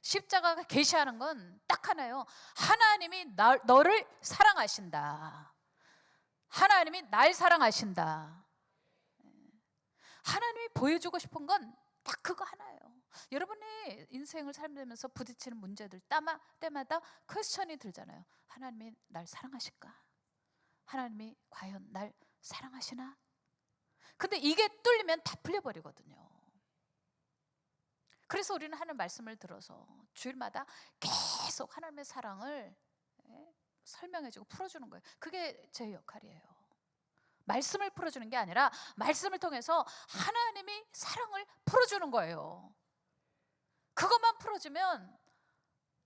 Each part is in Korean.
십자가가 계시하는 건 딱 하나예요. 하나님이 너를 사랑하신다. 하나님이 날 사랑하신다. 하나님이 보여주고 싶은 건 딱 그거 하나예요. 여러분의 인생을 살면서 부딪히는 문제들 때마다 퀘스천이 들잖아요. 하나님이 날 사랑하실까? 하나님이 과연 날 사랑하시나? 근데 이게 뚫리면 다 풀려버리거든요. 그래서 우리는 하나님 말씀을 들어서 주일마다 계속 하나님의 사랑을 설명해주고 풀어주는 거예요. 그게 제 역할이에요. 말씀을 풀어주는 게 아니라 말씀을 통해서 하나님이 사랑을 풀어주는 거예요. 그것만 풀어주면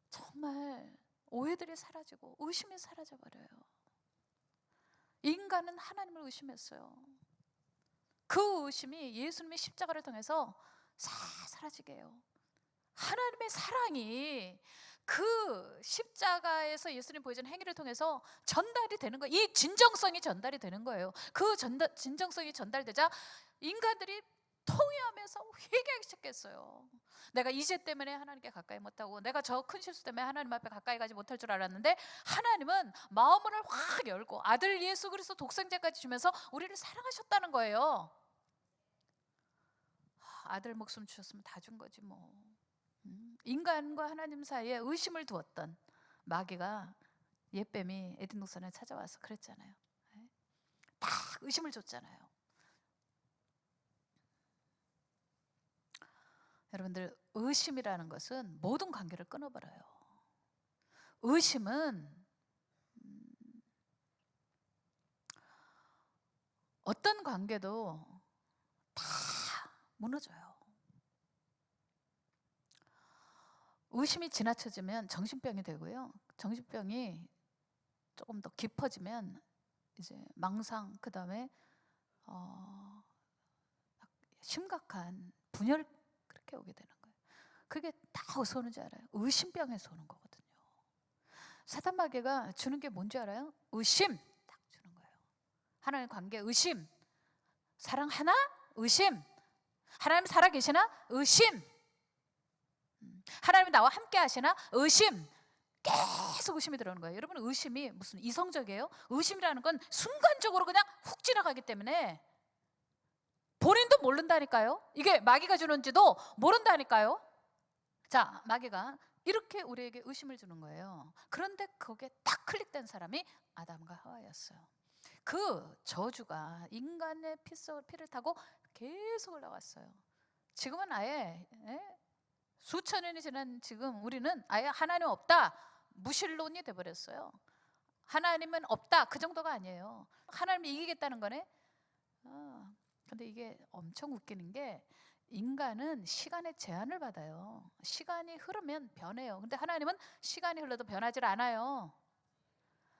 정말 오해들이 사라지고 의심이 사라져버려요. 인간은 하나님을 의심했어요. 그 의심이 예수님의 십자가를 통해서 사라지게 해요. 하나님의 사랑이 그 십자가에서 예수님 보여준 행위를 통해서 전달이 되는 거예요. 이 진정성이 전달이 되는 거예요. 그 진정성이 전달되자 인간들이 통회하면서 회개하기 시작했어요. 내가 이 죄 때문에 하나님께 가까이 못하고 내가 저 큰 실수 때문에 하나님 앞에 가까이 가지 못할 줄 알았는데 하나님은 마음을 확 열고 아들 예수 그리스도 독생자까지 주면서 우리를 사랑하셨다는 거예요. 아들 목숨 주셨으면 다 준 거지 뭐. 인간과 하나님 사이에 의심을 두었던 마귀가 옛뱀이 에덴 동산에 찾아와서 그랬잖아요. 딱 의심을 줬잖아요. 여러분들, 의심이라는 것은 모든 관계를 끊어버려요. 의심은 어떤 관계도 다 무너져요. 의심이 지나쳐지면 정신병이 되고요. 정신병이 조금 더 깊어지면 이제 망상, 그 다음에 심각한 분열, 그렇게 오게 되는 거예요. 그게 다 어디서 오는지 알아요? 의심병에서 오는 거거든요. 사단 마귀가 주는 게 뭔지 알아요? 의심 딱 주는 거예요. 하나님 관계 의심. 사랑하나? 의심. 하나님 살아계시나? 의심. 하나님이 나와 함께 하시나? 의심. 계속 의심이 들어오는 거예요. 여러분, 의심이 무슨 이성적이에요? 의심이라는 건 순간적으로 그냥 훅 지나가기 때문에 본인도 모른다니까요. 이게 마귀가 주는지도 모른다니까요. 자, 마귀가 이렇게 우리에게 의심을 주는 거예요. 그런데 거기에 딱 클릭된 사람이 아담과 하와였어요. 그 저주가 인간의 피를 타고 계속 올라왔어요. 지금은 아예 수천 년이 지난 지금 우리는 아예 하나님 없다, 무신론이 돼버렸어요. 하나님은 없다, 그 정도가 아니에요. 하나님이 이기겠다는 거네. 근데 이게 엄청 웃기는 게 인간은 시간의 제한을 받아요. 시간이 흐르면 변해요. 근데 하나님은 시간이 흘러도 변하질 않아요.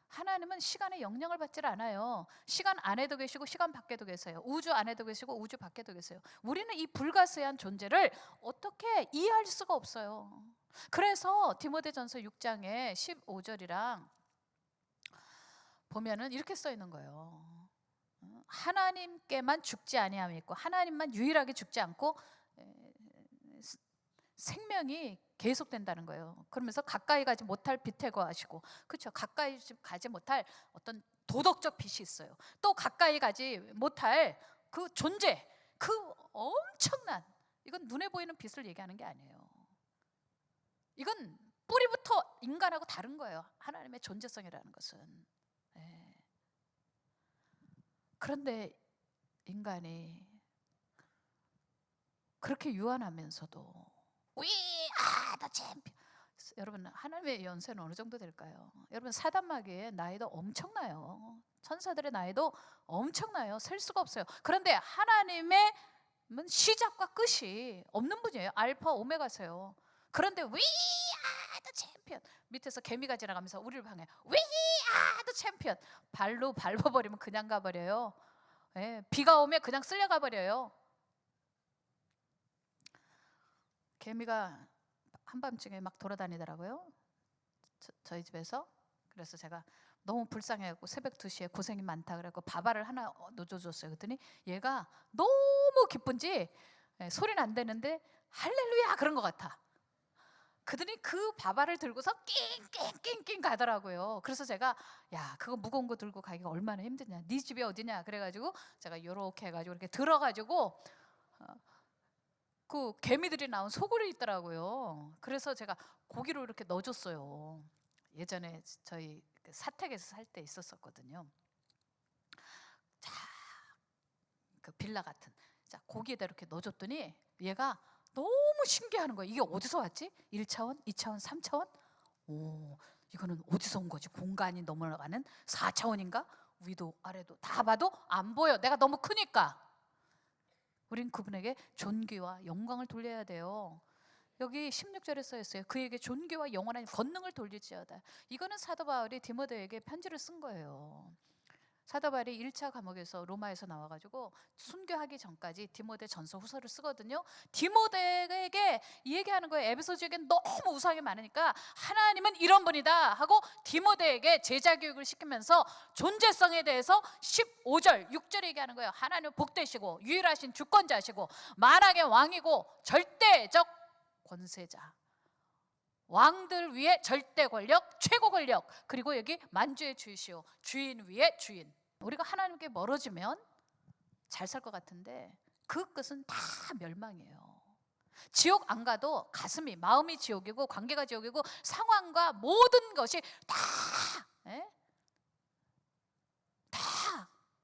하나님은 시간의 영향을 받질 않아요. 시간 안에도 계시고 시간 밖에도 계세요. 우주 안에도 계시고 우주 밖에도 계세요. 우리는 이 불가스한 존재를 어떻게 이해할 수가 없어요. 그래서 디모데전서 6장에 15절이랑 보면은 이렇게 써 있는 거예요. 하나님께만 죽지 아니함이 있고 하나님만 유일하게 죽지 않고 생명이 계속된다는 거예요. 그러면서 가까이 가지 못할 빛에 거하시고, 그렇죠? 가까이 가지 못할 어떤 도덕적 빛이 있어요. 또 가까이 가지 못할 그 존재, 그 엄청난, 이건 눈에 보이는 빛을 얘기하는 게 아니에요. 이건 뿌리부터 인간하고 다른 거예요. 하나님의 존재성이라는 것은. 그런데 인간이 그렇게 유한하면서도 We are the champion. 여러분, 하나님의 연세는 어느 정도 될까요? 여러분, 사단 마귀의 나이도 엄청나요. 천사들의 나이도 엄청나요. 셀 수가 없어요. 그런데 하나님의 시작과 끝이 없는 분이에요. 알파 오메가세요. 그런데 We are the champion. 밑에서 개미가 지나가면서 우리를 방해. We are the champion. 발로 밟아버리면 그냥 가버려요. 비가 오면 그냥 쓸려가 버려요. 개미가 한밤중에 막 돌아다니더라고요. 저희 집에서. 그래서 제가 너무 불쌍해갖고 새벽 2시에 고생이 많다 그래갖고 밥알을 하나 넣어줬어요. 그랬더니 얘가 너무 기쁜지 소리는 안 되는데 할렐루야 그런 것 같아. 그들이 그 바바를 들고서 낑낑낑낑 가더라고요. 그래서 제가 야 그거 무거운 거 들고 가기가 얼마나 힘드냐, 네 집이 어디냐 그래가지고 제가 요렇게 해가지고 이렇게 들어가지고 그 개미들이 나온 소굴이 있더라고요. 그래서 제가 고기로 이렇게 넣어줬어요. 예전에 저희 사택에서 살 때 있었었거든요. 자, 그 빌라 같은 자 고기에다 이렇게 넣어줬더니 얘가 너무 신기해하는 거예요. 이게 어디서 왔지? 1차원, 2차원, 3차원? 오, 이거는 어디서 온 거지? 공간이 넘어가는 4차원인가? 위도 아래도 다 봐도 안 보여. 내가 너무 크니까. 우린 그분에게 존귀와 영광을 돌려야 돼요. 여기 16절에 써 있어요. 그에게 존귀와 영원한 권능을 돌릴지어다. 이거는 사도 바울이 디모데에게 편지를 쓴 거예요. 사도 바울이 1차 감옥에서 로마에서 나와가지고 순교하기 전까지 디모데 전서 후서를 쓰거든요. 디모데에게 이 얘기하는 거예요. 에베소 지역엔 너무 우상이 많으니까 하나님은 이런 분이다 하고 디모데에게 제자 교육을 시키면서 존재성에 대해서 15절 6절에 얘기하는 거예요. 하나님은 복되시고 유일하신 주권자시고 만왕의 왕이고 절대적 권세자, 왕들 위에 절대 권력, 최고 권력, 그리고 여기 만주의 주이시오, 주인 위에 주인. 우리가 하나님께 멀어지면 잘 살 것 같은데 그 끝은 다 멸망이에요. 지옥 안 가도 가슴이, 마음이 지옥이고 관계가 지옥이고 상황과 모든 것이 다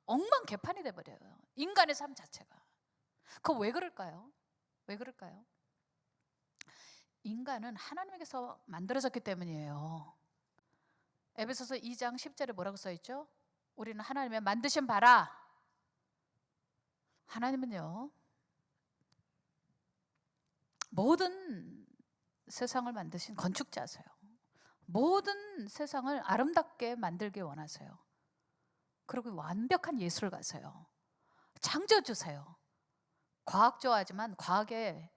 엉망개판이 돼버려요. 인간의 삶 자체가. 그거 왜 그럴까요? 왜 그럴까요? 인간은 하나님에게서 만들어졌기 때문이에요. 에베소서 2장 10절에 뭐라고 써있죠? 우리는 하나님의 만드신 바라. 하나님은요 모든 세상을 만드신 건축자세요. 모든 세상을 아름답게 만들기 원하세요. 그리고 완벽한 예술가세요. 창조주세요. 과학 좋아하지만 과학의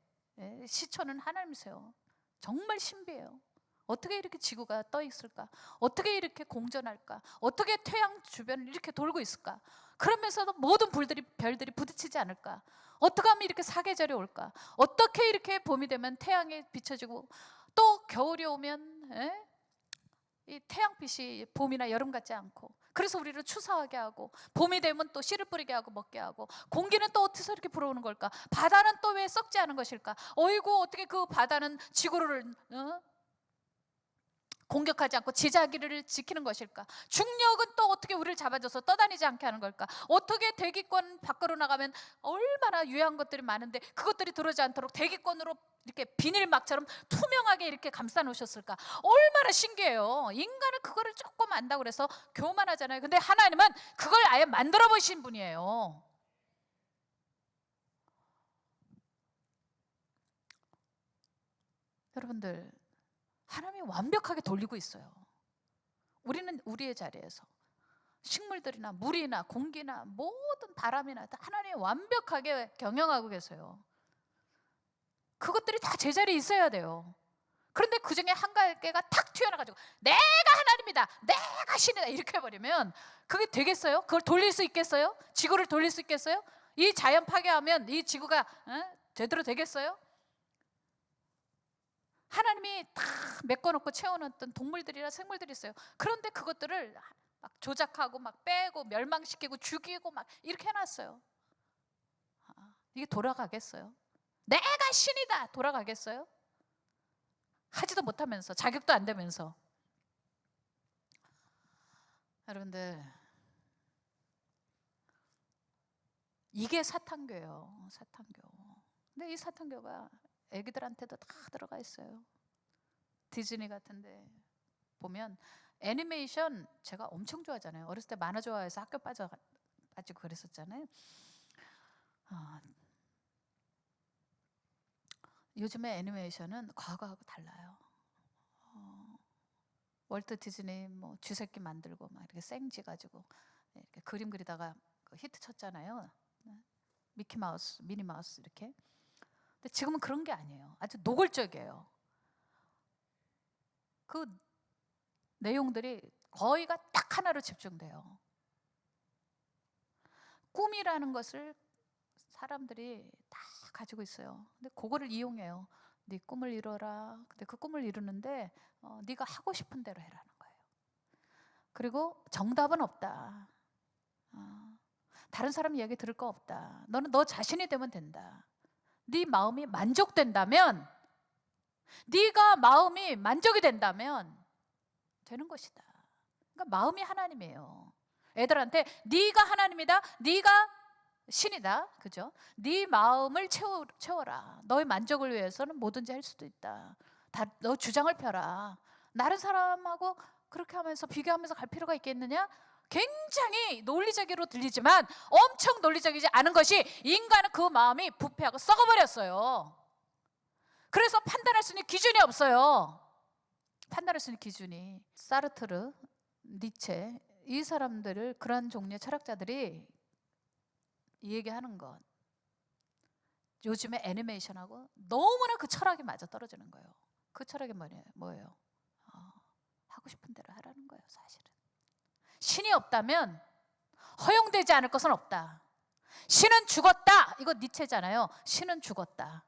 시초는 하나님이세요. 정말 신비해요. 어떻게 이렇게 지구가 떠 있을까? 어떻게 이렇게 공전할까? 어떻게 태양 주변을 이렇게 돌고 있을까? 그러면서도 모든 별들이 부딪히지 않을까? 어떻게 하면 이렇게 사계절이 올까? 어떻게 이렇게 봄이 되면 태양이 비춰지고 또 겨울이 오면 이 태양빛이 봄이나 여름 같지 않고, 그래서 우리를 추사하게 하고, 봄이 되면 또 씨를 뿌리게 하고 먹게 하고, 공기는 또 어디서 이렇게 불어오는 걸까? 바다는 또 왜 썩지 않은 것일까? 어이구 어떻게 그 바다는 지구를 공격하지 않고 제자기를 지키는 것일까? 중력은 또 어떻게 우리를 잡아줘서 떠다니지 않게 하는 걸까? 어떻게 대기권 밖으로 나가면 얼마나 유해한 것들이 많은데 그것들이 들어오지 않도록 대기권으로 이렇게 비닐막처럼 투명하게 이렇게 감싸 놓으셨을까? 얼마나 신기해요. 인간은 그거를 조금 안다고 그래서 교만하잖아요. 근데 하나님은 그걸 아예 만들어 보신 분이에요. 여러분들, 하나님이 완벽하게 돌리고 있어요. 우리는 우리의 자리에서 식물들이나 물이나 공기나 모든 바람이나 하나님이 완벽하게 경영하고 계세요. 그것들이 다 제자리에 있어야 돼요. 그런데 그 중에 한 가지가 탁 튀어나가지고 내가 하나님이다, 내가 신이다 이렇게 해버리면 그게 되겠어요? 그걸 돌릴 수 있겠어요? 지구를 돌릴 수 있겠어요? 이 자연 파괴하면 이 지구가 제대로 되겠어요? 하나님이 다 메꿔놓고 채워놨던 동물들이나 생물들이 있어요. 그런데 그것들을 막 조작하고 막 빼고 멸망시키고 죽이고 막 이렇게 해놨어요. 이게 돌아가겠어요? 내가 신이다 돌아가겠어요? 하지도 못하면서, 자격도 안 되면서. 여러분들, 이게 사탄교예요. 사탄교. 근데 이 사탄교가 애기들한테도 다 들어가 있어요. 디즈니 같은데 보면 애니메이션 제가 엄청 좋아하잖아요. 어렸을 때 만화 좋아해서 학교 빠지고 그랬었잖아요. 요즘에 애니메이션은 과거하고 달라요. 월트 디즈니 뭐 쥐새끼 만들고 막 이렇게 생쥐 가지고 이렇게 그림 그리다가 히트 쳤잖아요. 미키 마우스, 미니 마우스 이렇게. 근데 지금은 그런 게 아니에요. 아주 노골적이에요. 그 내용들이 거의가 딱 하나로 집중돼요. 꿈이라는 것을 사람들이 다 가지고 있어요. 근데 그거를 이용해요. 네 꿈을 이뤄라. 근데 그 꿈을 이루는데 네가 하고 싶은 대로 해라는 거예요. 그리고 정답은 없다. 다른 사람 이야기 들을 거 없다. 너는 너 자신이 되면 된다. 네 마음이 만족된다면, 네가 마음이 만족이 된다면 되는 것이다. 그러니까 마음이 하나님이에요. 애들한테 네가 하나님이다, 네가 신이다, 그죠? 네 마음을 채워라. 너의 만족을 위해서는 뭐든지 할 수도 있다. 너 주장을 펴라. 다른 사람하고 그렇게 하면서 비교하면서 갈 필요가 있겠느냐? 굉장히 논리적으로 들리지만 엄청 논리적이지 않은 것이, 인간은 그 마음이 부패하고 썩어버렸어요. 그래서 판단할 수 있는 기준이 없어요. 판단할 수 있는 기준이. 사르트르, 니체, 이 사람들을, 그런 종류의 철학자들이 얘기하는 것, 요즘에 애니메이션하고 너무나 그 철학이 맞아 떨어지는 거예요. 그 철학이 뭐예요? 하고 싶은 대로 하라는 거예요. 사실은 신이 없다면 허용되지 않을 것은 없다. 신은 죽었다, 이거 니체잖아요. 신은 죽었다.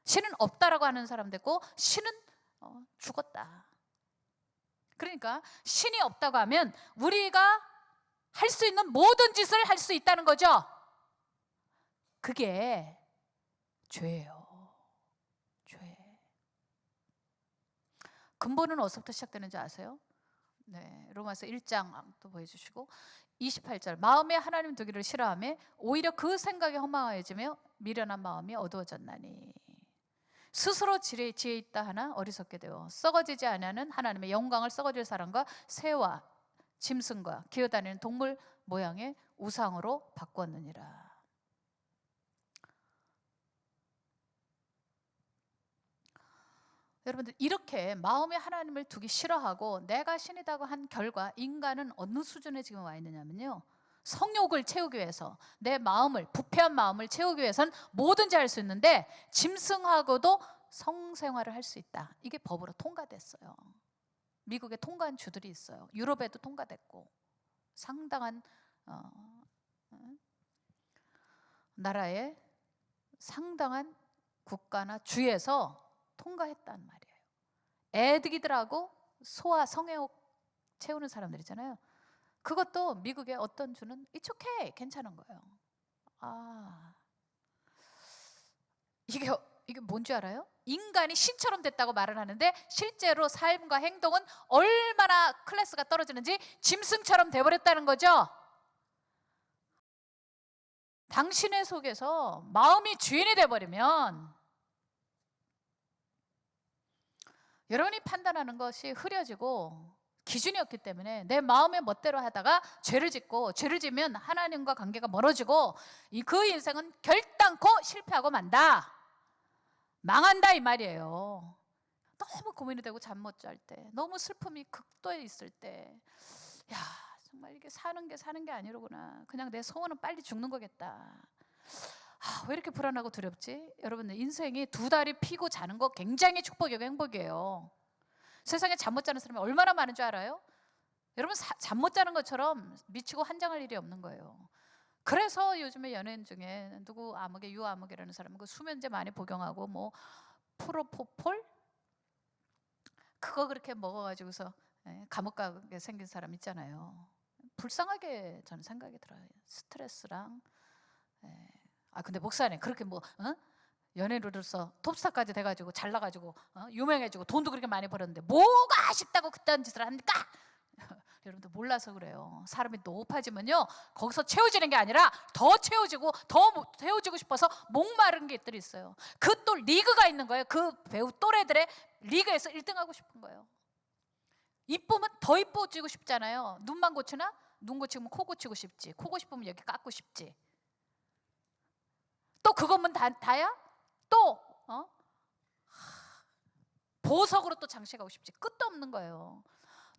신은 없다라고 하는 사람도 있고, 신은 죽었다. 그러니까 신이 없다고 하면 우리가 할 수 있는 모든 짓을 할 수 있다는 거죠. 그게 죄예요. 죄. 근본은 어디서부터 시작되는지 아세요? 네, 로마서 1장 또 보여주시고 28절, 마음에 하나님 두기를 싫어하며 오히려 그 생각이 허망해지며 미련한 마음이 어두워졌나니 스스로 지혜 있다 하나 어리석게 되어 썩어지지 아니하는 하나님의 영광을 썩어질 사람과 새와 짐승과 기어다니는 동물 모양의 우상으로 바꾸었느니라. 여러분들, 이렇게 마음에 하나님을 두기 싫어하고 내가 신이라고 한 결과, 인간은 어느 수준에 지금 와 있느냐면요, 성욕을 채우기 위해서, 내 마음을, 부패한 마음을 채우기 위해서는 뭐든지 할 수 있는데 짐승하고도 성생활을 할 수 있다. 이게 법으로 통과됐어요. 미국에 통과한 주들이 있어요. 유럽에도 통과됐고, 상당한 나라의 상당한 국가나 주에서 통과했단 말이에요. 애기들하고 소아 성애욕 채우는 사람들 있잖아요. 그것도 미국의 어떤 주는 It's okay, 괜찮은 거예요. 이게 뭔지 알아요? 인간이 신처럼 됐다고 말을 하는데 실제로 삶과 행동은 얼마나 클래스가 떨어지는지 짐승처럼 돼버렸다는 거죠. 당신의 속에서 마음이 주인이 돼버리면 여러분이 판단하는 것이 흐려지고 기준이 없기 때문에 내 마음의 멋대로 하다가 죄를 짓고, 죄를 지면 하나님과 관계가 멀어지고 그 인생은 결단코 실패하고 만다, 망한다, 이 말이에요. 너무 고민이 되고 잠 못 잘 때, 너무 슬픔이 극도에 있을 때, 야, 정말 이게 사는 게 아니로구나, 그냥 내 소원은 빨리 죽는 거겠다, 왜 이렇게 불안하고 두렵지? 여러분들, 인생이 두 다리 피고 자는 거 굉장히 축복이고 행복이에요. 세상에 잠 못 자는 사람이 얼마나 많은 줄 알아요? 여러분, 잠 못 자는 것처럼 미치고 환장할 일이 없는 거예요. 그래서 요즘에 연예인 중에 누구 아무개, 유아무개라는 사람은 그 수면제 많이 복용하고 뭐 프로포폴 그거 그렇게 먹어가지고서 감옥 가게 생긴 사람 있잖아요. 불쌍하게 저는 생각이 들어요. 스트레스랑. 근데 목사님, 그렇게 연예인으로서 톱스타까지 돼가지고 잘나가지고 유명해지고 돈도 그렇게 많이 벌었는데 뭐가 아쉽다고 그딴 짓을 합니까? 여러분들 몰라서 그래요. 사람이 높아지면요, 거기서 채워지는 게 아니라 더 채워지고 더 채워지고 싶어서 목마른 것들이 있어요. 그 또 리그가 있는 거예요. 그 배우 또래들의 리그에서 1등하고 싶은 거예요. 이쁘면 더 이뻐지고 싶잖아요. 눈만 고치나? 눈 고치면 코 고치고 싶지. 코 고치면 여기 깎고 싶지. 또 그거면 다야? 또 보석으로 또 장식하고 싶지. 끝도 없는 거예요.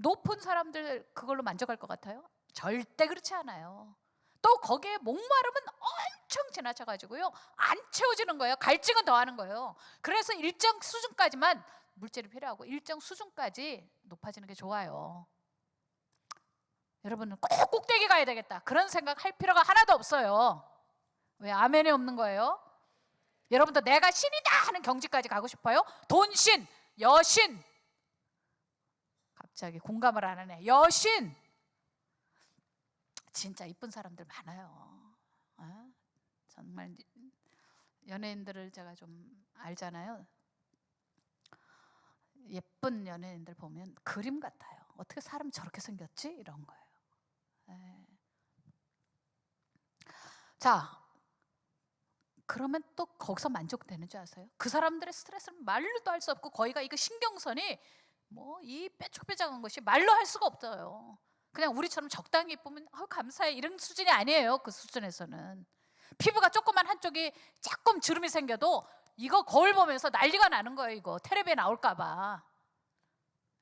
높은 사람들 그걸로 만족할 것 같아요? 절대 그렇지 않아요. 또 거기에 목마르면 엄청 지나쳐가지고요, 안 채워지는 거예요. 갈증은 더 하는 거예요. 그래서 일정 수준까지만 물질이 필요하고 일정 수준까지 높아지는 게 좋아요. 여러분은 꼭 꼭대기 가야 되겠다, 그런 생각 할 필요가 하나도 없어요. 왜 아멘이 없는 거예요? 여러분도 내가 신이다 하는 경지까지 가고 싶어요? 돈신, 여신. 갑자기 공감을 안 하네. 여신. 진짜 이쁜 사람들 많아요. 정말 연예인들을 제가 좀 알잖아요. 예쁜 연예인들 보면 그림 같아요. 어떻게 사람 저렇게 생겼지? 이런 거예요. 자, 그러면 또 거기서 만족되는 줄 아세요? 그 사람들의 스트레스는 말로도 할 수 없고, 거기가 이거 신경선이 뭐 이 뾰족뾰족한 것이 말로 할 수가 없어요. 그냥 우리처럼 적당히 예쁘면 감사해 이런 수준이 아니에요. 그 수준에서는 피부가 조그만 한쪽이 조금 주름이 생겨도 이거 거울 보면서 난리가 나는 거예요. 이거 텔레비에 나올까 봐.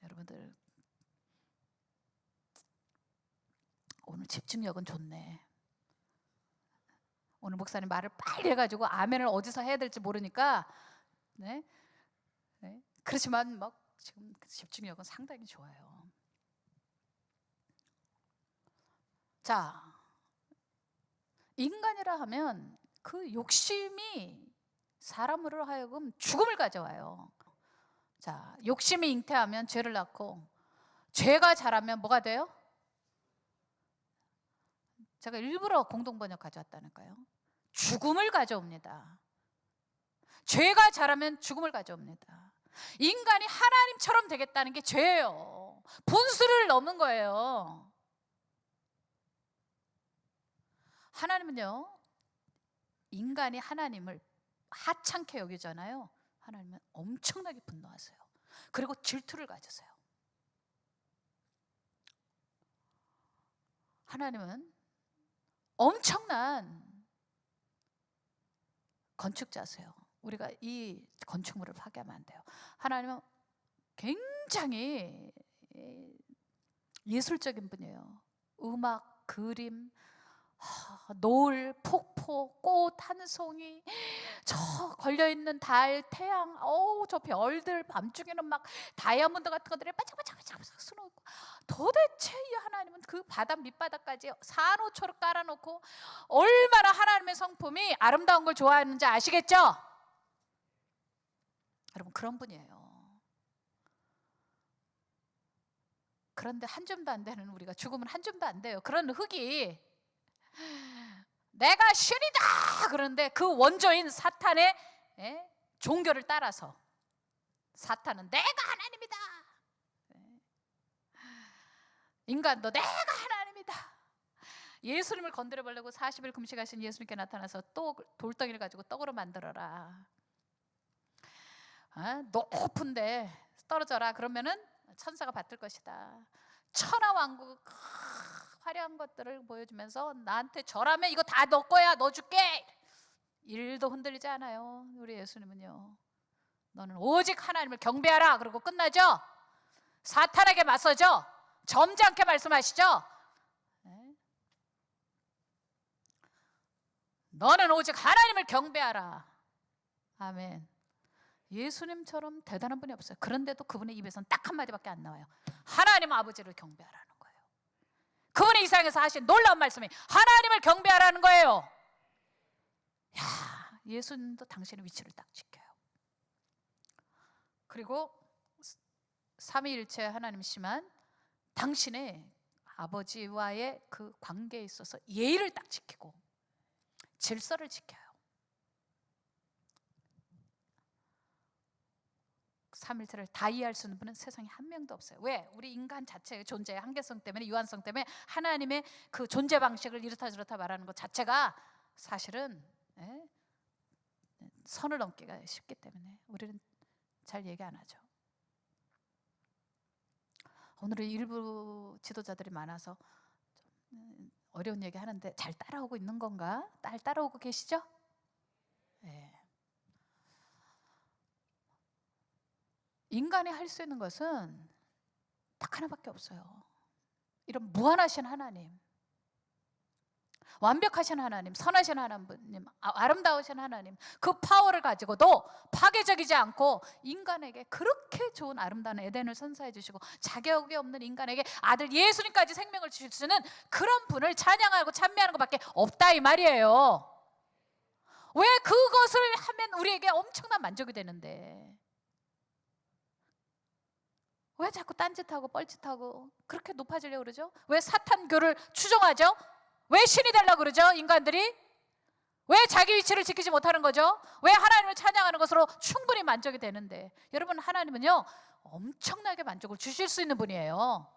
여러분들 오늘 집중력은 좋네. 오늘 목사님 말을 빨리 해가지고 아멘을 어디서 해야 될지 모르니까 네? 그렇지만 막 지금 집중력은 상당히 좋아요. 자, 인간이라 하면 그 욕심이 사람으로 하여금 죽음을 가져와요. 자, 욕심이 잉태하면 죄를 낳고, 죄가 자라면 뭐가 돼요? 제가 일부러 공동번역 가져왔다니까요. 죽음을 가져옵니다. 죄가 자라면 죽음을 가져옵니다. 인간이 하나님처럼 되겠다는 게 죄예요. 분수를 넘은 거예요. 하나님은요, 인간이 하나님을 하찮게 여기잖아요. 하나님은 엄청나게 분노하세요. 그리고 질투를 가지세요. 하나님은 엄청난 건축자세요. 우리가 이 건축물을 파괴하면 안 돼요. 하나님은 굉장히 예술적인 분이에요. 음악, 그림, 노을, 폭포, 꽃 한 송이, 저 걸려있는 달, 태양, 저 별들, 밤중에는 막 다이아몬드 같은 것들이 반짝반짝 수놓고, 도대체 이 하나님은 그 바다 밑바닥까지 산호초를 깔아놓고 얼마나 하나님의 성품이 아름다운 걸 좋아하는지 아시겠죠? 여러분, 그런 분이에요. 그런데 한 줌도 안 되는 우리가 죽으면 한 줌도 안 돼요. 그런 흙이 내가 신이다 그런데 그 원조인 사탄의 종교를 따라서, 사탄은 내가 하나님이다, 인간도 내가 하나님이다. 예수님을 건드려 보려고 40일 금식하신 예수님께 나타나서 또 돌덩이를 가지고 떡으로 만들어라, 높은데 떨어져라, 그러면은 천사가 받을 것이다. 천하왕국 화려한 것들을 보여주면서 나한테 절하면 이거 다 너 거야, 너 줄게. 일도 흔들리지 않아요. 우리 예수님은요, 너는 오직 하나님을 경배하라 그러고 끝나죠. 사탄에게 맞서죠. 점잖게 말씀하시죠. 너는 오직 하나님을 경배하라. 아멘. 예수님처럼 대단한 분이 없어요. 그런데도 그분의 입에서는 딱 한마디밖에 안 나와요. 하나님 아버지를 경배하라는 거예요. 그분이 이 세상에서 하신 놀라운 말씀이 하나님을 경배하라는 거예요. 야, 예수님도 당신의 위치를 딱 지켜요. 그리고 삼위일체 하나님이시만 당신의 아버지와의 그 관계에 있어서 예의를 딱 지키고 질서를 지켜요. 삼일체를 다 이해할 수 있는 분은 세상에 한 명도 없어요. 왜? 우리 인간 자체의 존재의 한계성 때문에, 유한성 때문에 하나님의 그 존재 방식을 이렇다 저렇다 말하는 것 자체가 사실은 선을 넘기가 쉽기 때문에 우리는 잘 얘기 안 하죠. 오늘은 일부 지도자들이 많아서 좀 어려운 얘기 하는데 잘 따라오고 있는 건가? 따라오고 계시죠? 네. 인간이 할 수 있는 것은 딱 하나밖에 없어요. 이런 무한하신 하나님, 완벽하신 하나님, 선하신 하나님, 아름다우신 하나님, 그 파워를 가지고도 파괴적이지 않고 인간에게 그렇게 좋은 아름다운 에덴을 선사해 주시고 자격이 없는 인간에게 아들 예수님까지 생명을 주실 수 있는 그런 분을 찬양하고 찬미하는 것밖에 없다 이 말이에요. 왜 그것을 하면 우리에게 엄청난 만족이 되는데 왜 자꾸 딴짓하고 뻘짓하고 그렇게 높아지려고 그러죠? 왜 사탄교를 추종하죠? 왜 신이 되려고 그러죠? 인간들이? 왜 자기 위치를 지키지 못하는 거죠? 왜 하나님을 찬양하는 것으로 충분히 만족이 되는데? 여러분, 하나님은요 엄청나게 만족을 주실 수 있는 분이에요.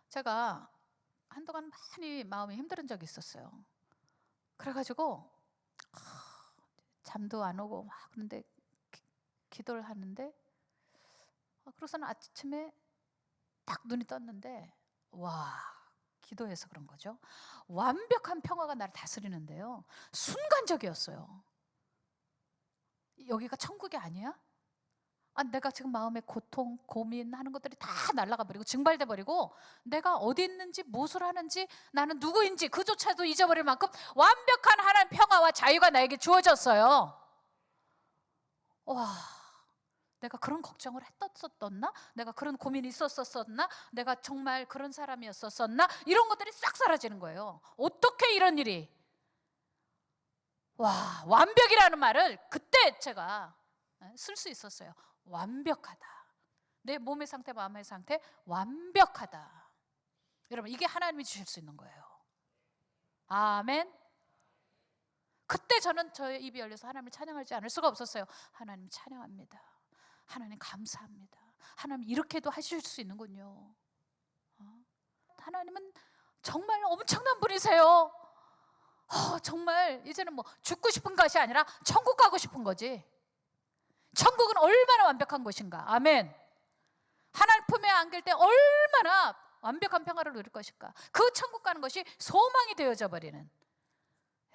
제가 한동안 많이 마음이 힘든 적이 있었어요. 그래가지고 잠도 안 오고 막 그런데 기도를 하는데 그러고서는 아침에 딱 눈이 떴는데 와, 기도해서 그런 거죠. 완벽한 평화가 나를 다스리는데요, 순간적이었어요. 여기가 천국이 아니야? 내가 지금 마음의 고통, 고민하는 것들이 다 날아가 버리고 증발돼 버리고 내가 어디 있는지, 무엇을 하는지, 나는 누구인지 그조차도 잊어버릴 만큼 완벽한 하나님 평화와 자유가 나에게 주어졌어요. 와, 내가 그런 걱정을 했었었나? 내가 그런 고민이 있었었나? 내가 정말 그런 사람이었었나? 이런 것들이 싹 사라지는 거예요. 어떻게 이런 일이? 와, 완벽이라는 말을 그때 제가 쓸 수 있었어요. 완벽하다. 내 몸의 상태, 마음의 상태 완벽하다. 여러분, 이게 하나님이 주실 수 있는 거예요. 아멘. 그때 저는 저의 입이 열려서 하나님을 찬양하지 않을 수가 없었어요. 하나님 찬양합니다. 하나님 감사합니다. 하나님 이렇게도 하실 수 있는군요. 하나님은 정말 엄청난 분이세요. 정말 이제는 뭐 죽고 싶은 것이 아니라 천국 가고 싶은 거지. 천국은 얼마나 완벽한 곳인가. 아멘. 하나님 품에 안길 때 얼마나 완벽한 평화를 누릴 것일까. 그 천국 가는 것이 소망이 되어져 버리는,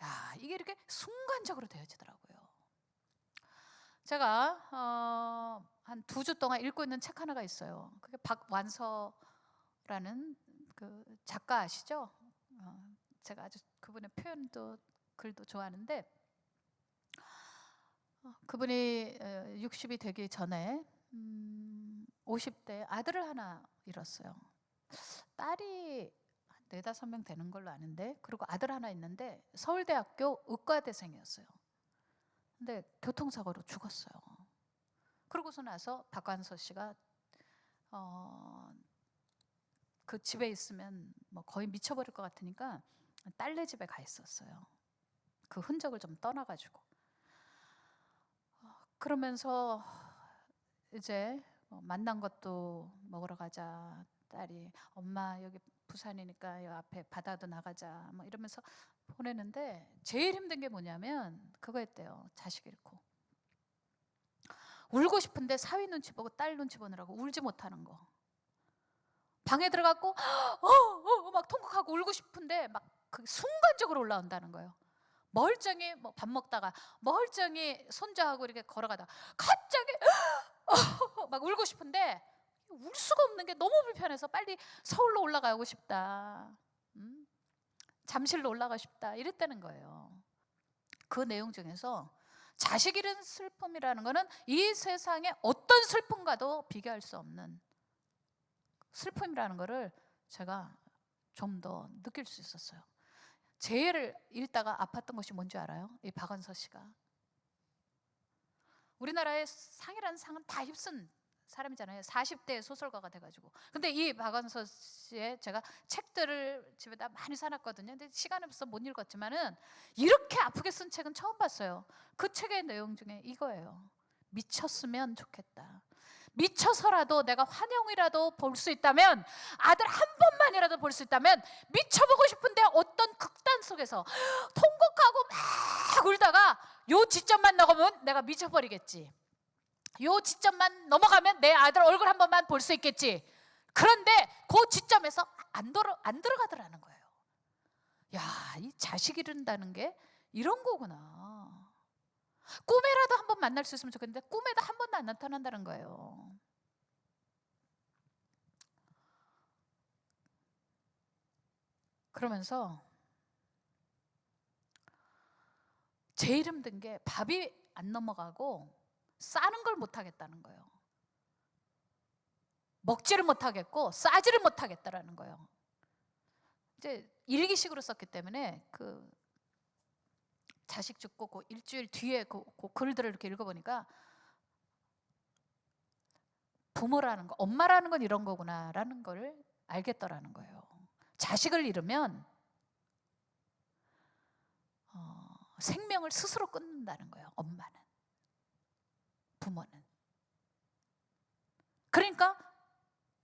야, 이게 이렇게 순간적으로 되어지더라고요. 제가 한 2주 동안 읽고 있는 책 하나가 있어요. 그게 박완서라는 그 작가 아시죠? 제가 아주 그분의 표현도 글도 좋아하는데, 그분이 60이 되기 전에 50대 아들을 하나 잃었어요. 딸이 한 4-5명 되는 걸로 아는데, 그리고 아들 하나 있는데 서울대학교 의과대생이었어요. 근데 교통사고로 죽었어요. 그러고서 나서 박완서 씨가 그 집에 있으면 뭐 거의 미쳐버릴 것 같으니까 딸네 집에 가 있었어요. 그 흔적을 좀 떠나가지고. 그러면서 이제 만난 것도 먹으러 가자. 딸이 엄마 여기 부산이니까 여 앞에 바다도 나가자 뭐 이러면서 보내는데, 제일 힘든 게 뭐냐면 그거였대요. 자식 잃고 울고 싶은데 사위 눈치 보고 딸 눈치 보느라고 울지 못하는 거. 방에 들어갔고 막 통곡하고 울고 싶은데 막 그 순간적으로 올라온다는 거예요. 멀쩡히 뭐 밥 먹다가 멀쩡히 손자하고 이렇게 걸어가다가 갑자기 막 울고 싶은데 울 수가 없는 게 너무 불편해서 빨리 서울로 올라가고 싶다, 잠실로 올라가고 싶다 이랬다는 거예요. 그 내용 중에서 자식 잃은 슬픔이라는 거는 이 세상의 어떤 슬픔과도 비교할 수 없는 슬픔이라는 거를 제가 좀 더 느낄 수 있었어요. 제일 읽다가 아팠던 것이 뭔지 알아요? 이 박완서 씨가 우리나라의 상이라는 상은 다 휩쓴 사람이잖아요. 40대 소설가가 돼가지고. 근데 이 박완서 씨의 제가 책들을 집에다 많이 사놨거든요. 근데 시간이 없어서 못 읽었지만은 이렇게 아프게 쓴 책은 처음 봤어요. 그 책의 내용 중에 이거예요. 미쳤으면 좋겠다. 미쳐서라도 내가 환영이라도 볼 수 있다면, 아들 한 번만이라도 볼 수 있다면 미쳐보고 싶은데 어떤 극단 속에서 통곡하고 막 울다가 요 지점만 넘어가면 내가 미쳐버리겠지. 요 지점만 넘어가면 내 아들 얼굴 한 번만 볼 수 있겠지. 그런데 그 지점에서 안 들어가더라는 거예요. 야, 이 자식 잃는다는 게 이런 거구나. 꿈에라도 한 번 만날 수 있으면 좋겠는데 꿈에도 한 번도 안 나타난다는 거예요. 그러면서 제일 힘든 게 밥이 안 넘어가고 싸는 걸 못 하겠다는 거예요. 먹지를 못하겠고 싸지를 못하겠다라는 거예요. 이제 일기식으로 썼기 때문에 그 자식 죽고 그 일주일 뒤에 그 글들을 이렇게 읽어보니까 부모라는 거, 엄마라는 건 이런 거구나라는 걸 알겠더라는 거예요. 자식을 잃으면 생명을 스스로 끊는다는 거예요. 엄마는, 부모는. 그러니까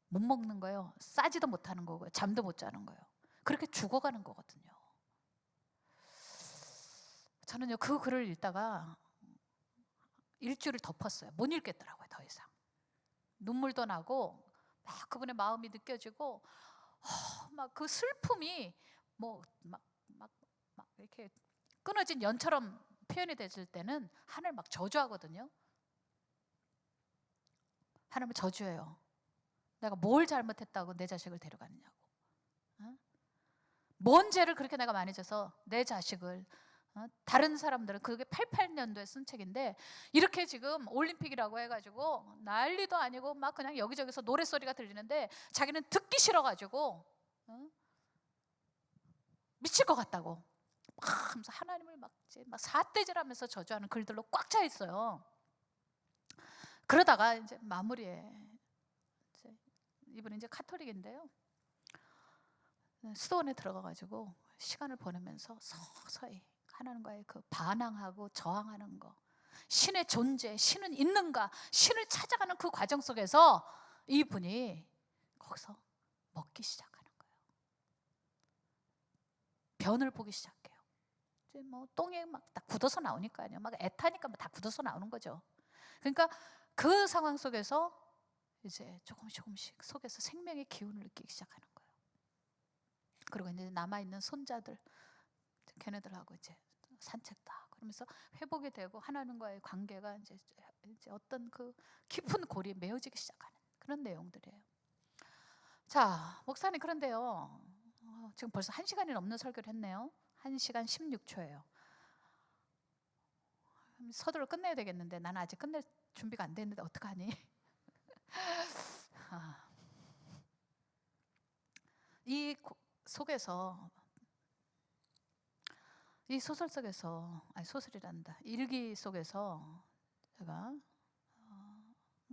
못 먹는 거예요. 싸지도 못하는 거고요. 잠도 못 자는 거예요. 그렇게 죽어가는 거거든요. 저는요, 그 글을 읽다가 일주일을 덮었어요. 못 읽겠더라고요, 더 이상. 눈물도 나고 막 그분의 마음이 느껴지고 막 그 슬픔이 뭐 막 이렇게 끊어진 연처럼 표현이 됐을 때는 하나님 막 저주하거든요. 하나님을 저주해요. 내가 뭘 잘못했다고 내 자식을 데려가느냐고. 뭔 죄를 그렇게 내가 많이 져서 내 자식을, 다른 사람들은 그게 88년도에 쓴 책인데 이렇게 지금 올림픽이라고 해가지고 난리도 아니고 막 그냥 여기저기서 노랫소리가 들리는데 자기는 듣기 싫어가지고 미칠 것 같다고 막 하면서 하나님을 막 삿대질하면서 저주하는 글들로 꽉 차 있어요. 그러다가 이제 마무리에 이분은 이제 카톨릭인데요. 수도원에 들어가가지고 시간을 보내면서 서서히 하나님과의 그 반항하고 저항하는 거, 신의 존재, 신은 있는가, 신을 찾아가는 그 과정 속에서 이분이 거기서 먹기 시작하는 거예요. 변을 보기 시작해요. 이제 뭐 똥이 막 다 굳어서 나오니까요. 막 애타니까 다 굳어서 나오는 거죠. 그러니까 그 상황 속에서 이제 조금씩 속에서 생명의 기운을 느끼기 시작하는 거예요. 그리고 이제 남아있는 손자들, 걔네들하고 이제 산책도 하고 그러면서 회복이 되고 하나님과의 관계가 이제 어떤 그 깊은 고리에 메어지기 시작하는 그런 내용들이에요. 자, 목사님, 그런데요, 지금 벌써 1시간이 넘는 설교를 했네요. 1시간 16초예요. 서두를 끝내야 되겠는데 나는 아직 끝낼 준비가 안 됐는데 어떡하니? 이 속에서, 이 소설 속에서, 아니 소설이란다, 일기 속에서 제가 한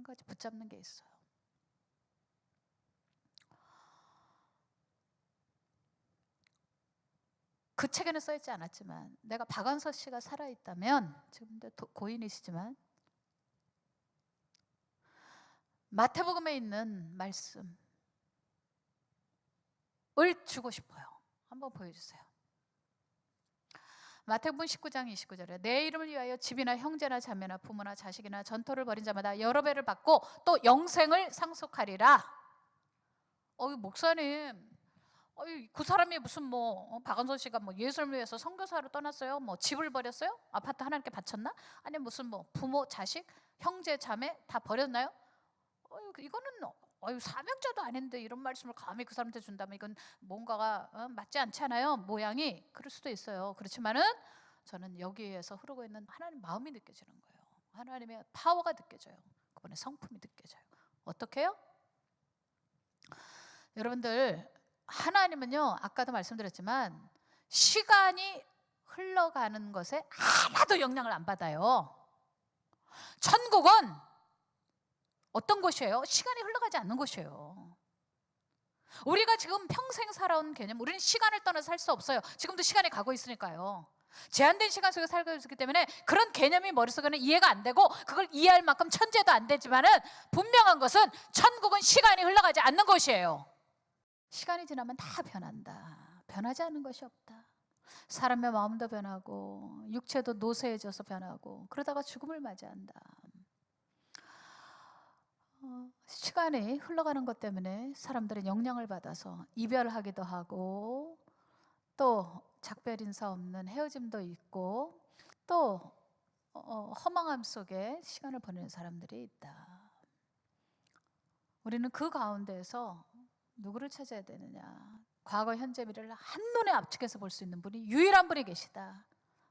가지 붙잡는 게 있어요. 그 책에는 써있지 않았지만 내가 박완서 씨가 살아있다면, 지금 고인이시지만 마태복음에 있는 말씀을 주고 싶어요. 한번 보여주세요. 마태복음 19장 29절에 내 이름을 위하여 집이나 형제나 자매나 부모나 자식이나 전토를 벌인 자마다 여러 배를 받고 또 영생을 상속하리라. 목사님, 그 사람이 무슨 뭐 박완서 씨가 뭐 예수를 위해서 선교사로 떠났어요? 뭐 집을 버렸어요? 아파트 하나님께 바쳤나? 아니 무슨 뭐 부모, 자식, 형제, 자매 다 버렸나요? 이거는 사명자도 아닌데 이런 말씀을 감히 그 사람한테 준다면 이건 뭔가가 맞지 않잖아요. 모양이 그럴 수도 있어요. 그렇지만은 저는 여기에서 흐르고 있는 하나님 마음이 느껴지는 거예요. 하나님의 파워가 느껴져요. 그분의 성품이 느껴져요. 어떻게 해요? 여러분들, 하나님은요, 아까도 말씀드렸지만 시간이 흘러가는 것에 하나도 영향을 안 받아요. 천국은 어떤 곳이에요? 시간이 흘러가지 않는 곳이에요. 우리가 지금 평생 살아온 개념, 우리는 시간을 떠나서 살 수 없어요. 지금도 시간이 가고 있으니까요. 제한된 시간 속에 살고 있기 때문에 그런 개념이 머릿속에는 이해가 안 되고 그걸 이해할 만큼 천재도 안 되지만은 분명한 것은 천국은 시간이 흘러가지 않는 곳이에요. 시간이 지나면 다 변한다. 변하지 않는 것이 없다. 사람의 마음도 변하고 육체도 노쇠해져서 변하고 그러다가 죽음을 맞이한다. 시간이 흘러가는 것 때문에 사람들은 영향을 받아서 이별하기도 하고 또 작별 인사 없는 헤어짐도 있고 또 허망함 속에 시간을 보내는 사람들이 있다. 우리는 그 가운데에서 누구를 찾아야 되느냐? 과거 현재 미래를 한눈에 압축해서 볼 수 있는 분이 유일한 분이 계시다.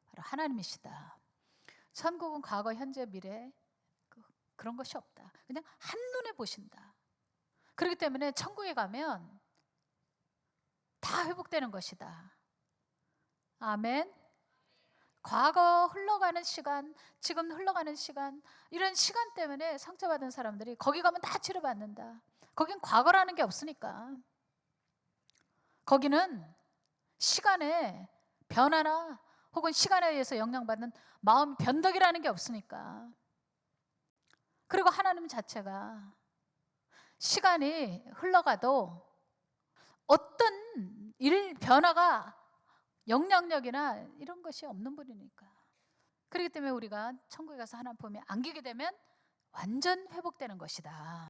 바로 하나님이시다. 천국은 과거 현재 미래 그런 것이 없다. 그냥 한눈에 보신다. 그렇기 때문에 천국에 가면 다 회복되는 것이다. 아멘. 과거 흘러가는 시간, 지금 흘러가는 시간, 이런 시간 때문에 상처받은 사람들이 거기 가면 다 치료받는다. 거긴 과거라는 게 없으니까. 거기는 시간의 변화나 혹은 시간에 의해서 영향받는 마음 변덕이라는 게 없으니까. 그리고 하나님 자체가 시간이 흘러가도 어떤 일 변화가 영향력이나 이런 것이 없는 분이니까. 그렇기 때문에 우리가 천국에 가서 하나님 품에 안기게 되면 완전 회복되는 것이다.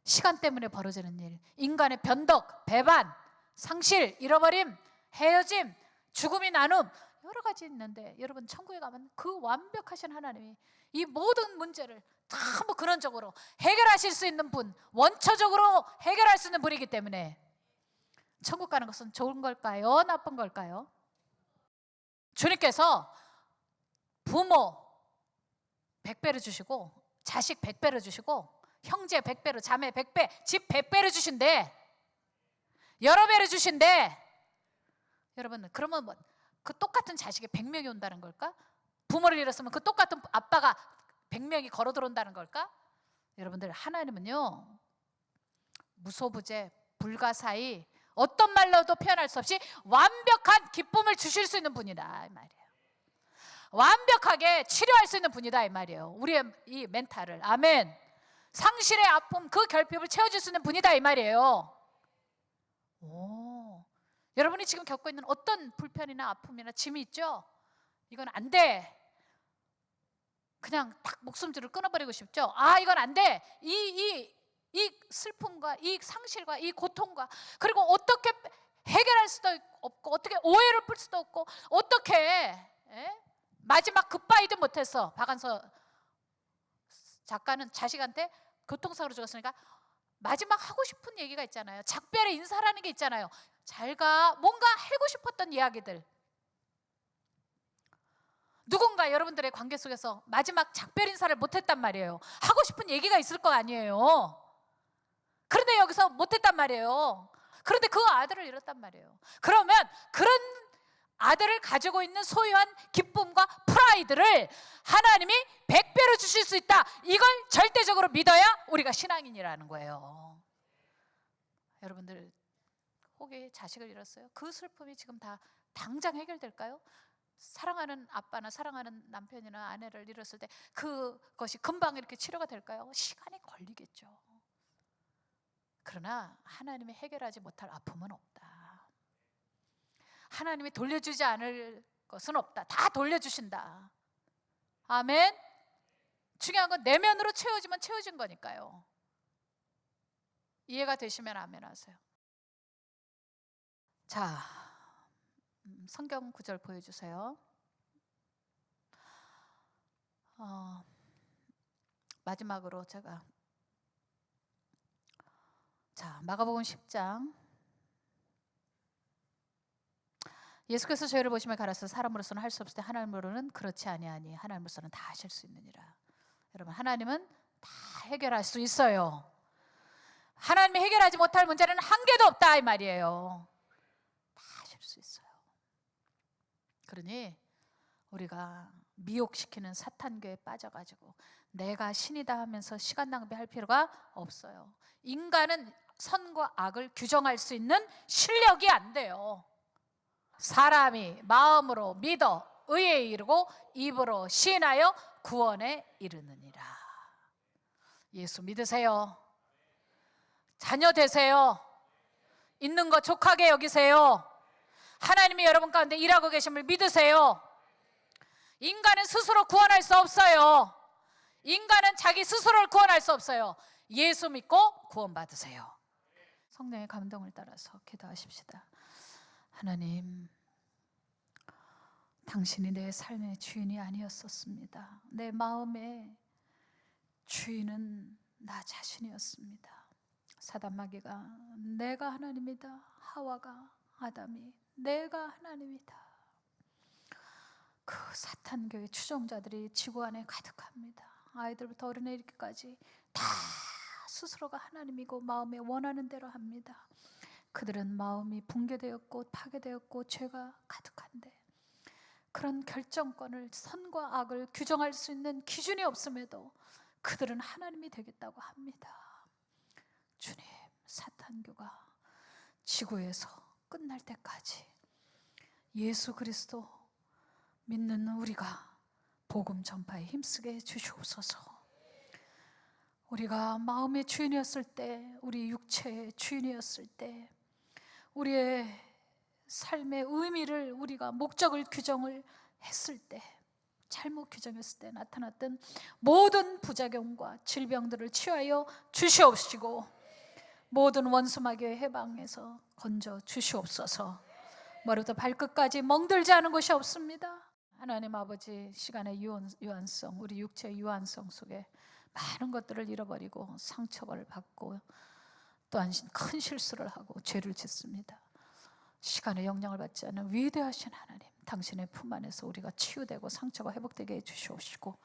시간 때문에 벌어지는 일, 인간의 변덕, 배반, 상실, 잃어버림, 헤어짐, 죽음이 나눔, 여러 가지 있는데 여러분 천국에 가면 그 완벽하신 하나님이 이 모든 문제를 전부 근원적으로 해결하실 수 있는 분, 원초적으로 해결할 수 있는 분이기 때문에 천국 가는 것은 좋은 걸까요? 나쁜 걸까요? 주님께서 부모 100배를 주시고 자식 100배를 주시고 형제 100배로, 자매 100배, 집 100배를 주신대. 여러 배를 주신대. 여러분, 그러면 뭐 그 똑같은 자식이 100명이 온다는 걸까? 부모를 잃었으면 그 똑같은 아빠가 100명이 걸어 들어온다는 걸까? 여러분들, 하나님은요 무소부재, 불가사의, 어떤 말로도 표현할 수 없이 완벽한 기쁨을 주실 수 있는 분이다 이 말이에요. 완벽하게 치료할 수 있는 분이다 이 말이에요. 우리의 이 멘탈을. 아멘. 상실의 아픔, 그 결핍을 채워줄 수 있는 분이다 이 말이에요. 오, 여러분이 지금 겪고 있는 어떤 불편이나 아픔이나 짐이 있죠? 이건 안 돼. 그냥 딱 목숨줄을 끊어버리고 싶죠? 아, 이건 안 돼. 이 슬픔과 이 상실과 이 고통과, 그리고 어떻게 해결할 수도 없고 어떻게 오해를 풀 수도 없고 어떻게 마지막 굿바이도 못해서 박한서 작가는 자식한테 교통사고로 죽었으니까 마지막 하고 싶은 얘기가 있잖아요. 작별의 인사라는 게 있잖아요. 잘가, 뭔가 하고 싶었던 이야기들. 누군가 여러분들의 관계 속에서 마지막 작별 인사를 못했단 말이에요. 하고 싶은 얘기가 있을 거 아니에요. 그런데 여기서 못했단 말이에요. 그런데 그 아들을 잃었단 말이에요. 그러면 그런 아들을 가지고 있는 소유한 기쁨과 프라이드를 하나님이 100배로 주실 수 있다, 이걸 절대적으로 믿어야 우리가 신앙인이라는 거예요. 여러분들 혹시 자식을 잃었어요? 그 슬픔이 지금 다 당장 해결될까요? 사랑하는 아빠나 사랑하는 남편이나 아내를 잃었을 때 그것이 금방 이렇게 치료가 될까요? 시간이 걸리겠죠. 그러나 하나님이 해결하지 못할 아픔은 없다. 하나님이 돌려주지 않을 것은 없다. 다 돌려주신다. 아멘. 중요한 건 내면으로 채워지면 채워진 거니까요. 이해가 되시면 아멘 하세요. 자, 성경 구절 보여주세요. 마지막으로 제가 마가복음 10장. 예수께서 저희를 보시며 가라사 사람으로서는 할 수 없을 때 하나님으로는 그렇지 아니하니 하나님으로서는 다 하실 수 있느니라. 여러분, 하나님은 다 해결할 수 있어요. 하나님이 해결하지 못할 문제는 한 개도 없다 이 말이에요. 다 하실 수 있어요. 그러니 우리가 미혹시키는 사탄교에 빠져가지고 내가 신이다 하면서 시간 낭비할 필요가 없어요. 인간은 선과 악을 규정할 수 있는 실력이 안 돼요. 사람이 마음으로 믿어 의에 이르고 입으로 시인하여 구원에 이르느니라. 예수 믿으세요. 자녀 되세요. 있는 거 족하게 여기세요. 하나님이 여러분 가운데 일하고 계심을 믿으세요. 인간은 스스로 구원할 수 없어요. 인간은 자기 스스로를 구원할 수 없어요. 예수 믿고 구원받으세요. 성령의 감동을 따라서 기도하십시다. 하나님, 당신이 내 삶의 주인이 아니었었습니다. 내 마음의 주인은 나 자신이었습니다. 사단마귀가 내가 하나님이다, 하와가 아담이 내가 하나님이다, 그 사탄교의 추종자들이 지구 안에 가득합니다. 아이들부터 어린애 이르기까지 다 스스로가 하나님이고 마음에 원하는 대로 합니다. 그들은 마음이 붕괴되었고 파괴되었고 죄가 가득한데 그런 결정권을, 선과 악을 규정할 수 있는 기준이 없음에도 그들은 하나님이 되겠다고 합니다. 주님, 사탄교가 지구에서 끝날 때까지 예수 그리스도 믿는 우리가 복음 전파에 힘쓰게 해주시옵소서. 우리가 마음의 주인이었을 때, 우리 육체의 주인이었을 때, 우리의 삶의 의미를, 우리가 목적을 규정을 했을 때, 잘못 규정했을 때 나타났던 모든 부작용과 질병들을 치유하여 주시옵시고, 모든 원수마귀의 해방에서 건져 주시옵소서. 머리부터 발끝까지 멍들지 않은 것이 없습니다. 하나님 아버지, 시간의 유한성, 우리 육체의 유한성 속에 많은 것들을 잃어버리고 상처를 받고 또한 큰 실수를 하고 죄를 짓습니다. 시간의 영향을 받지 않는 위대하신 하나님, 당신의 품 안에서 우리가 치유되고 상처가 회복되게 해주시옵시고,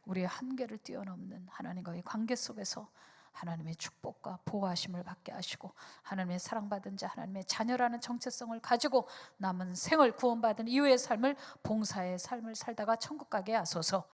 우리의 한계를 뛰어넘는 하나님과의 관계 속에서 하나님의 축복과 보호하심을 받게 하시고, 하나님의 사랑받은 자, 하나님의 자녀라는 정체성을 가지고 남은 생을, 구원받은 이후의 삶을, 봉사의 삶을 살다가 천국 가게 하소서.